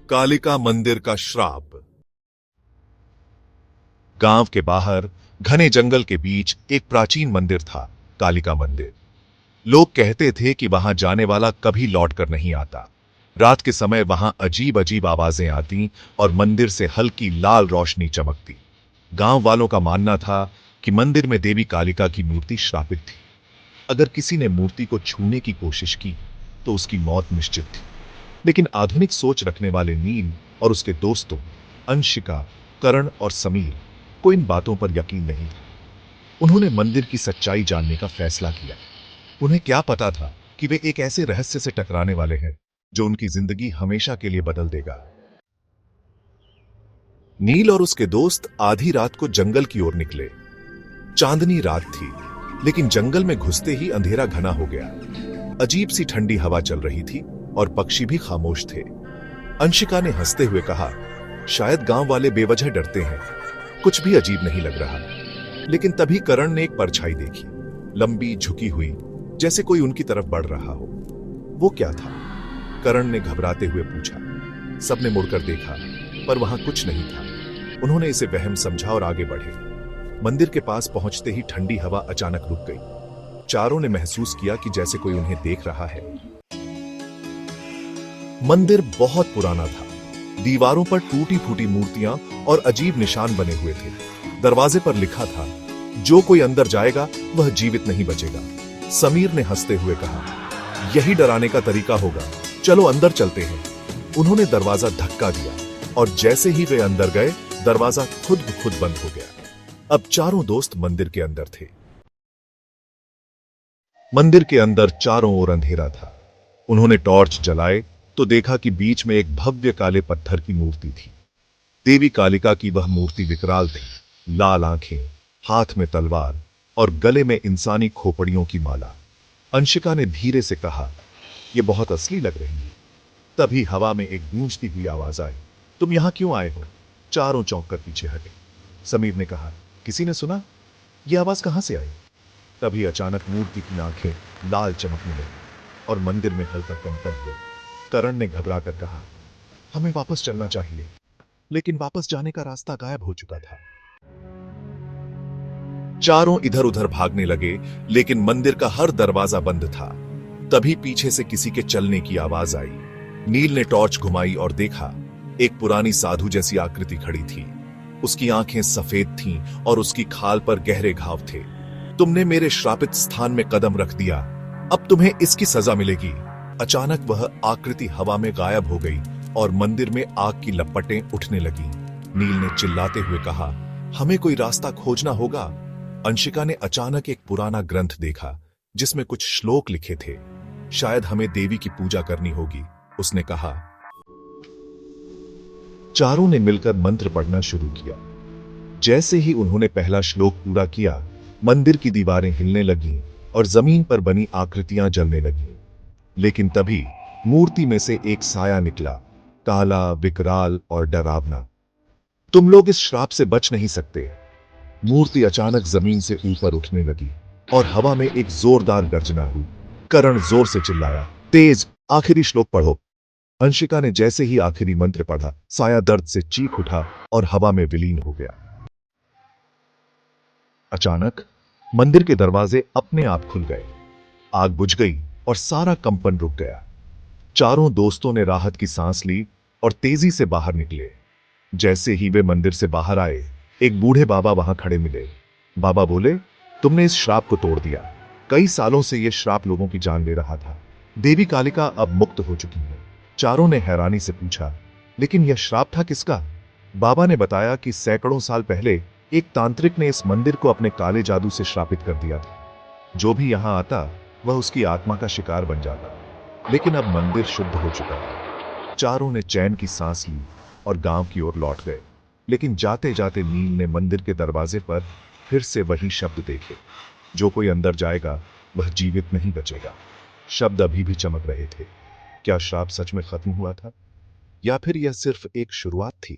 कालिका मंदिर का श्राप। गांव के बाहर घने जंगल के बीच एक प्राचीन मंदिर था, कालिका मंदिर। लोग कहते थे कि वहां जाने वाला कभी लौट कर नहीं आता। रात के समय वहां अजीब अजीब आवाजें आती और मंदिर से हल्की लाल रोशनी चमकती। गांव वालों का मानना था कि मंदिर में देवी कालिका की मूर्ति श्रापित थी। अगर किसी ने मूर्ति को छूने की कोशिश की तो उसकी मौत निश्चित थी। लेकिन आधुनिक सोच रखने वाले नील और उसके दोस्तों अंशिका, करण और समीर को इन बातों पर यकीन नहीं था। उन्होंने मंदिर की सच्चाई जानने का फैसला किया। उन्हें क्या पता था कि वे एक ऐसे रहस्य से टकराने वाले हैं जो उनकी जिंदगी हमेशा के लिए बदल देगा। नील और उसके दोस्त आधी रात को जंगल की ओर निकले। चांदनी रात थी, लेकिन जंगल में घुसते ही अंधेरा घना हो गया। अजीब सी ठंडी हवा चल रही थी और पक्षी भी खामोश थे। अंशिका ने हंसते हुए कहा, शायद गांव वाले बेवजह डरते हैं, कुछ भी अजीब नहीं लग रहा। लेकिन तभी करण ने एक परछाई देखी, लंबी झुकी हुई, जैसे कोई उनकी तरफ बढ़ रहा हो। वो क्या था? करण ने घबराते हुए पूछा। सबने मुड़कर देखा, पर वहां कुछ नहीं था। उन्होंने इसे वहम समझा और आगे बढ़े। मंदिर के पास पहुंचते ही ठंडी हवा अचानक रुक गई। चारों ने महसूस किया कि जैसे कोई उन्हें देख रहा है। मंदिर बहुत पुराना था। दीवारों पर टूटी फूटी मूर्तियां और अजीब निशान बने हुए थे। दरवाजे पर लिखा था, जो कोई अंदर जाएगा वह जीवित नहीं बचेगा। समीर ने हंसते हुए कहा, यही डराने का तरीका होगा, चलो अंदर चलते हैं। उन्होंने दरवाजा धक्का दिया और जैसे ही वे अंदर गए, दरवाजा खुद ब खुद बंद हो गया। अब चारों दोस्त मंदिर के अंदर थे। मंदिर के अंदर चारों ओर अंधेरा था। उन्होंने टॉर्च जलाए तो देखा कि बीच में एक भव्य काले पत्थर की मूर्ति थी। देवी कालिका की वह मूर्ति विकराल थी, लाल आंखें, हाथ में तलवार और गले में इंसानी खोपड़ियों की माला। अंशिका ने धीरे से कहा, यह बहुत असली लग रही है। तभी हवा में एक गूंजती हुई आवाज आई, तुम यहां क्यों आए हो? चारों चौंक कर पीछे हटे। समीर ने कहा, किसी ने सुना? यह आवाज कहां से आई? तभी अचानक मूर्ति की आंखें लाल चमकने लगी और मंदिर में हल्का कंपन हुआ। करण ने घबराकर कहा, हमें वापस चलना चाहिए। लेकिन वापस जाने का रास्ता गायब हो चुका था। चारों इधर उधर भागने लगे, लेकिन मंदिर का हर दरवाजा बंद था। तभी पीछे से किसी के चलने की आवाज आई। नील ने टॉर्च घुमाई और देखा, एक पुरानी साधु जैसी आकृति खड़ी थी। उसकी आंखें सफेद थीं और उसकी खाल पर गहरे घाव थे। तुमने मेरे श्रापित स्थान में कदम रख दिया, अब तुम्हें इसकी सजा मिलेगी। अचानक वह आकृति हवा में गायब हो गई और मंदिर में आग की लपटें उठने लगी। नील ने चिल्लाते हुए कहा, हमें कोई रास्ता खोजना होगा। अंशिका ने अचानक एक पुराना ग्रंथ देखा जिसमें कुछ श्लोक लिखे थे। शायद हमें देवी की पूजा करनी होगी, उसने कहा। चारों ने मिलकर मंत्र पढ़ना शुरू किया। जैसे ही उन्होंने पहला श्लोक पूरा किया, मंदिर की दीवारें हिलने लगीं और जमीन पर बनी आकृतियां जलने लगीं। लेकिन तभी मूर्ति में से एक साया निकला, काला, विकराल और डरावना। तुम लोग इस श्राप से बच नहीं सकते। मूर्ति अचानक जमीन से ऊपर उठने लगी और हवा में एक जोरदार गर्जना हुई। करण जोर से चिल्लाया, तेज, आखिरी श्लोक पढ़ो। अंशिका ने जैसे ही आखिरी मंत्र पढ़ा, साया दर्द से चीख उठा और हवा में विलीन हो गया। अचानक मंदिर के दरवाजे अपने आप खुल गए। आग बुझ गई और सारा कंपन रुक गया। चारों दोस्तों ने राहत की सांस ली और तेजी से बाहर निकले। जैसे ही वे मंदिर से बाहर आए, एक बूढ़े बाबा वहां खड़े मिले। बाबा बोले, तुमने इस श्राप को तोड़ दिया। कई सालों से यह श्राप लोगों की जान ले रहा था। देवी कालिका अब मुक्त हो चुकी है। चारों ने हैरानी से पूछा, लेकिन यह श्राप था किसका? बाबा ने बताया कि सैकड़ों साल पहले एक तांत्रिक ने इस मंदिर को अपने काले जादू से श्रापित कर दिया था। जो भी यहां आता वह उसकी आत्मा का शिकार बन जाता। लेकिन अब मंदिर शुद्ध हो चुका है। चारों ने चैन की सांस ली और गांव की ओर लौट गए। लेकिन जाते जाते नील ने मंदिर के दरवाजे पर फिर से वही शब्द देखे, जो कोई अंदर जाएगा वह जीवित नहीं बचेगा। शब्द अभी भी चमक रहे थे। क्या श्राप सच में खत्म हुआ था या फिर यह सिर्फ एक शुरुआत थी?